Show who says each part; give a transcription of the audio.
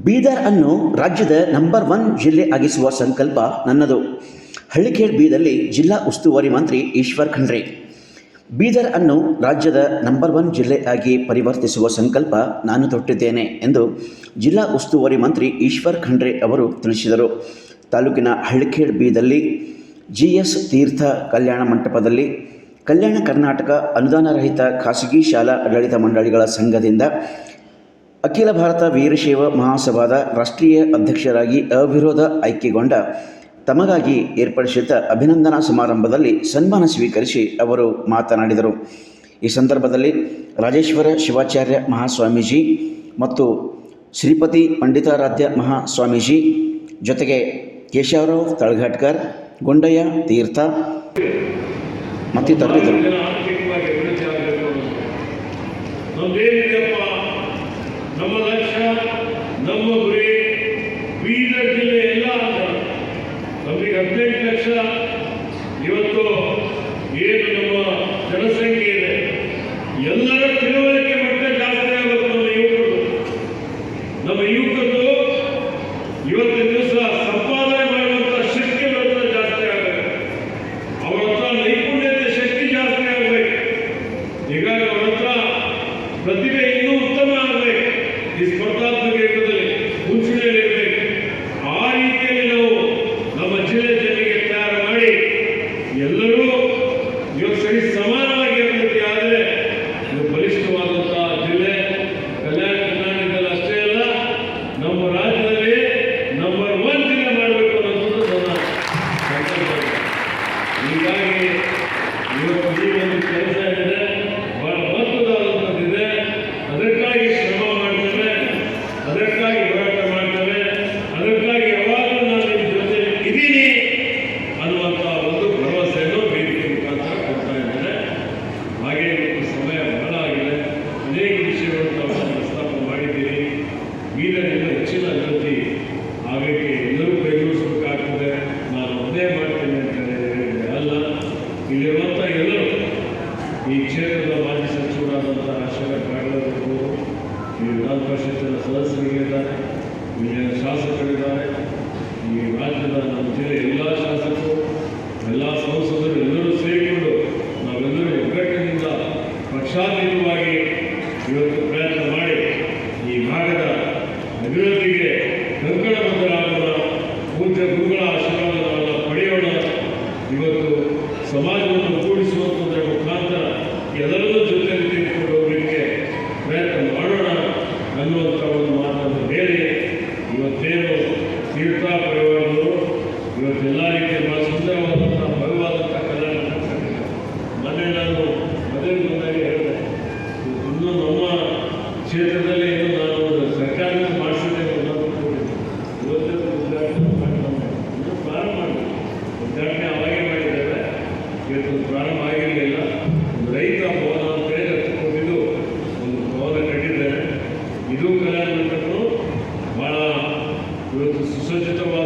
Speaker 1: ಬೀದರ್ ಅನ್ನು ರಾಜ್ಯದ ನಂಬರ್ 1 ಜಿಲ್ಲೆ ಆಗಿಸುವ ಸಂಕಲ್ಪ ನನ್ನದು. ಹಳ್ಳಿಕೇಡ್ ಬೀದಲ್ಲಿ ಜಿಲ್ಲಾ ಉಸ್ತುವಾರಿ ಮಂತ್ರಿ ಈಶ್ವರ್ ಖಂಡ್ರೆ. ಬೀದರ್ ಅನ್ನು ರಾಜ್ಯದ ನಂಬರ್ 1 ಜಿಲ್ಲೆ ಆಗಿ ಪರಿವರ್ತಿಸುವ ಸಂಕಲ್ಪ ನಾನು ತೊಟ್ಟಿದ್ದೇನೆ ಎಂದು ಜಿಲ್ಲಾ ಉಸ್ತುವಾರಿ ಮಂತ್ರಿ ಈಶ್ವರ್ ಖಂಡ್ರೆ ಅವರು ತಿಳಿಸಿದರು. ತಾಲೂಕಿನ ಹಳ್ಳಿಕೇಡ್ ಬೀದಲ್ಲಿ GS ತೀರ್ಥ ಕಲ್ಯಾಣ ಮಂಟಪದಲ್ಲಿ ಕಲ್ಯಾಣ ಕರ್ನಾಟಕ ಅನುದಾನ ರಹಿತ ಖಾಸಗಿ ಶಾಲಾ ಆಡಳಿತ ಮಂಡಳಿಗಳ ಸಂಘದಿಂದ ಅಖಿಲ ಭಾರತ ವೀರಶೈವ ಮಹಾಸಭಾದ ರಾಷ್ಟ್ರೀಯ ಅಧ್ಯಕ್ಷರಾಗಿ ಅವಿರೋಧ ಆಯ್ಕೆಗೊಂಡ ತಮಗಾಗಿ ಏರ್ಪಡಿಸಿದ್ದ ಅಭಿನಂದನಾ ಸಮಾರಂಭದಲ್ಲಿ ಸನ್ಮಾನ ಸ್ವೀಕರಿಸಿ ಅವರು ಮಾತನಾಡಿದರು. ಈ ಸಂದರ್ಭದಲ್ಲಿ ರಾಜೇಶ್ವರ ಶಿವಾಚಾರ್ಯ ಮಹಾಸ್ವಾಮೀಜಿ ಮತ್ತು ಶ್ರೀಪತಿ ಪಂಡಿತಾರಾಧ್ಯ ಮಹಾಸ್ವಾಮೀಜಿ ಜೊತೆಗೆ ಕೇಶವರಾವ್ ತಳಘಾಟ್ಕರ್, ಗುಂಡಯ್ಯ ತೀರ್ಥ ಮತ್ತಿತರರಿದ್ದರು.
Speaker 2: ನಮ್ಮ ಲಕ್ಷ್ಯ, ನಮ್ಮ ಗುರಿ ಬೀದರ್ ಜಿಲ್ಲೆ ಎಲ್ಲ ನಮಗೆ 18 ಲಕ್ಷ ಇವತ್ತು ಏನು ನಮ್ಮ ಜನಸಂಖ್ಯೆ ಇದೆ, ಎಲ್ಲರ ತಿಳುವಳಿಕೆ ಮಟ್ಟ ಜಾಸ್ತಿ ಆಗುತ್ತೆ. ನಮ್ಮ ಯುವಕರು ಇವತ್ತಿನ ದಿವಸ ಸಂಪಾದನೆ ಮಾಡುವಂಥ ಶಕ್ತಿ ಮಾತ್ರ ಜಾಸ್ತಿ ಆಗಬೇಕು. ಅವರ ಹತ್ರ ನೈಪುಣ್ಯತೆ ಶಕ್ತಿ ಜಾಸ್ತಿ ಆಗಬೇಕು. ಹೀಗಾಗಿ ಅವರ ಹತ್ರ ಪ್ರತಿಭೆ ಇನ್ನೂ ಉತ್ತಮ ಆಗಬೇಕು. ಈ ಸ್ಪರ್ಧಾತ್ಮಕ ಯುಗದಲ್ಲಿ ಮುಂಚೂಣಿಯಲ್ಲಿರಬೇಕು. ಆ ರೀತಿಯಲ್ಲಿ ನಾವು ನಮ್ಮ ಜಿಲ್ಲೆ ಜನರಿಗೆ ತಯಾರು ಮಾಡಿ ಎಲ್ಲರೂ ಇವಾಗ ಸರಿ ಸಮಾನವಾಗಿ ಅಭಿವೃದ್ಧಿ ಆದರೆ ಇದು ಬಲಿಷ್ಠವಾದಂತಹ ಜಿಲ್ಲೆ ಕಲ್ಯಾಣ ಕರ್ನಾಟಕದಲ್ಲಿ ಅಷ್ಟೇ ಅಲ್ಲ, ನಮ್ಮ ರಾಜ್ಯದಲ್ಲಿ ನಂಬರ್ 1 ಜಿಲ್ಲೆ ಮಾಡಬೇಕು ಅನ್ನೋದು ನನ್ನ ಸಂಕಲ್ಪ. ಹೀಗಾಗಿ ಇವತ್ತು ಈ ಒಂದು ಕೆಲಸ ಇದೆ, ಬಹಳ ಮಹತ್ವದಾದಂಥದ್ದಿದೆ. ಅದಕ್ಕಾಗಿ ಶ್ರಮ ಮಾಡ್ತೇವೆ, ಅದಕ್ಕಾಗಿ ಹೋರಾಟ ಮಾಡ್ತೇವೆ, ಅದಕ್ಕಾಗಿ ಯಾವಾಗಲೂ ನಾನು ನಿಮ್ಮ ಜೊತೆ ಇದ್ದೀನಿ ಅನ್ನುವಂಥ ಒಂದು ಭರವಸೆಯನ್ನು ವೇದಿಕೆ ಮುಖಾಂತರ ಕೊಡ್ತಾ ಇದ್ದೇನೆ. ಹಾಗೆ ಇವತ್ತು ಸಮಯ ಬಹಳ ಆಗಿದೆ, ಅನೇಕ ವಿಷಯಗಳು ತಾವು ಪ್ರಸ್ತಾಪ ಮಾಡಿದ್ದೀರಿ. ಬೀದರಿಂದ ಹೆಚ್ಚಿನ ಅಭಿವೃದ್ಧಿ ಆಗಕ್ಕೆ ಎಲ್ಲರೂ ಕೈಗೂಡಿಸಬೇಕಾಗ್ತದೆ. ನಾನು ಒಂದೇ ಮಾಡ್ತೇನೆ ಅಂತ ಹೇಳಿದ್ರೆ ಅಲ್ಲ, ಇಲ್ಲಿರುವಂಥ ಎಲ್ಲರೂ ಈ ಕ್ಷೇತ್ರದ ಮಾಜಿ ಸಚಿವರಾದಂಥ ರಾಜಶೇಖರ್ ಕಾಗಲರವರು, ಈ ವಿಧಾನ ಪರಿಷತ್ತಿನ ಸದಸ್ಯರಿದ್ದಾರೆ, ಇಲ್ಲಿನ ಶಾಸಕರಿದ್ದಾರೆ, ಈ ರಾಜ್ಯದ ನಮ್ಮ ಜಿಲ್ಲೆ ಎಲ್ಲ ಶಾಸಕರು, ಎಲ್ಲ ಸಂಸದರು ಎಲ್ಲರೂ ಸೇರಿಕೊಂಡು ನಾವೆಲ್ಲರೂ ಒಗ್ಗಟ್ಟಿನಿಂದ ಪಕ್ಷಾತೀತವಾಗಿ ಇವತ್ತು ಪ್ರಯತ್ನ ಮಾಡಿ ಈ ಭಾಗದ ಅಭಿವೃದ್ಧಿಗೆ ಕಂಕಣಬದ್ಧರಾಗೋಣ. ಪೂಜ್ಯ ಗುರುಗಳ ಆಶೀರ್ವಾದಗಳನ್ನು ಪಡೆಯೋಣ. ಇವತ್ತು ಸಮಾಜವನ್ನು ಕೂಡಿಸುವಂಥದ್ರ ಮುಖಾಂತರ ಎಲ್ಲರನ್ನೂ ಜೊತೆಯಲ್ಲಿ ತೆಗೆದುಕೊಂಡು ಹೋಗಲಿಕ್ಕೆ ಪ್ರಯತ್ನ ಮಾಡೋಣ ಅನ್ನುವಂಥ ಒಂದು ಮಾತನ್ನು ಹೇಳಿ, ಇವತ್ತೇನು ತೀರ್ಥ ಪರಿವಾರದವರು ಇವತ್ತೆಲ್ಲ ರೀತಿಯ ಬಹಳ ಸುಂದರವಾದಂಥ ಭವ್ಯವಾದಂಥ ಕಲ್ಯಾಣ ಮಾಡ್ತಾರೆ. ಮೊನ್ನೆ ನಾನು ಮದುವೆ ಬಂದಾಗ ಹೇಳಿದೆ, ಇನ್ನೂ ನಮ್ಮ ಕ್ಷೇತ್ರದಲ್ಲಿ ಇನ್ನೂ ನಾನು ಸರ್ಕಾರದಿಂದ ಮಾಡಿಸಿದ್ದೇನೆ ಇವತ್ತೇ ಉದ್ಘಾಟನೆ ಮಾಡಿ ಇನ್ನೂ ಪ್ರಾರಂಭ ಮಾಡಬೇಕು. ಉದ್ಘಾಟನೆ ಅವಾಗೇ ಮಾಡಿದ್ದೇವೆ, ಇವತ್ತು ಪ್ರಾರಂಭ ಆಗಿರಲಿಲ್ಲ. ಒಂದು ರೈತ ಭವನ ಅಂತೇಳಿ ಹತ್ತಿಕೊಂಡಿದ್ದು ಒಂದು ಭವನ ಕಟ್ಟಿದ್ದೇನೆ. ಇದು ಕಲ್ಯಾಣ ಮಂಟಪವು ಭಾಳ ಇವತ್ತು ಸುಸಜ್ಜಿತವಾದ